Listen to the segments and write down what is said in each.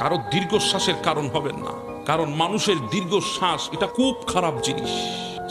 কারো দীর্ঘশ্বাসের কারণ হবেন না, কারণ মানুষের দীর্ঘশ্বাস এটা খুব খারাপ জিনিস।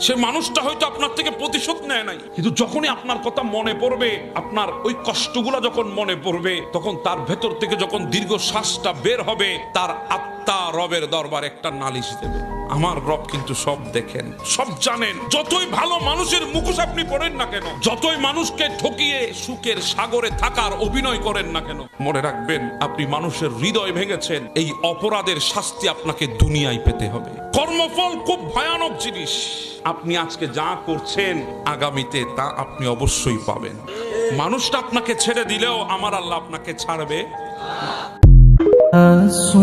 সে মানুষটা হয়তো আপনার থেকে প্রতিশোধ নেয় নাই, কিন্তু যখনই আপনার কথা মনে পড়বে, আপনার ওই কষ্টগুলা যখন মনে পড়বে, তখন তার ভেতর থেকে যখন দীর্ঘশ্বাসটা বের হবে, তার আত্মা রবের দরবার একটা নালিশ দেবে। আমার রব কিন্তু সব দেখেন, সব জানেন। যতই ভালো মানুষের মুখোশ আপনি পড়েন না কেন, যতই মানুষকে ঠকিয়ে সুখের সাগরে থাকার অভিনয় করেন না কেন, মনে রাখবেন আপনি মানুষের হৃদয় ভেঙেছেন। এই অপরাধের শাস্তি আপনাকে দুনিয়ায় পেতে হবে। কর্মফল খুব ভয়ানক জিনিস। আপনি আজকে যা করছেন, আগামীতে তা আপনি অবশ্যই পাবেন। মানুষটা আপনাকে ছেড়ে দিলেও আমার আল্লাহ আপনাকে ছাড়বে।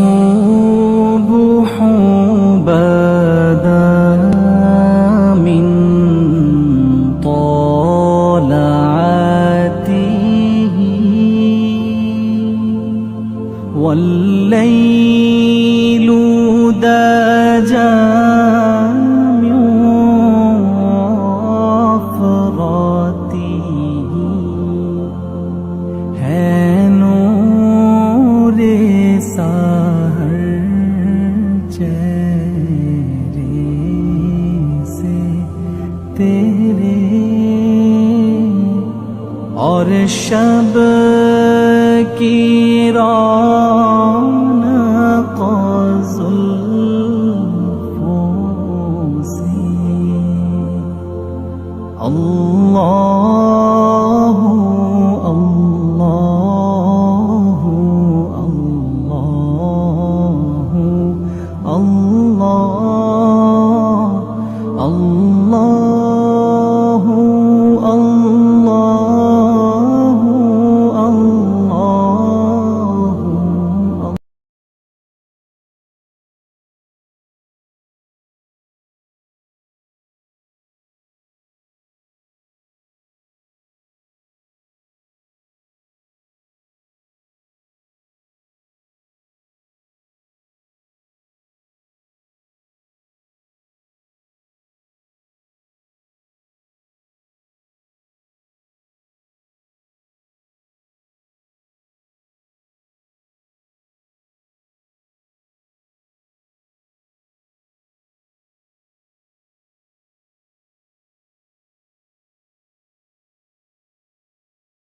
الصبح بدا من طلعته والليل دجى من وفرته तेरे और शब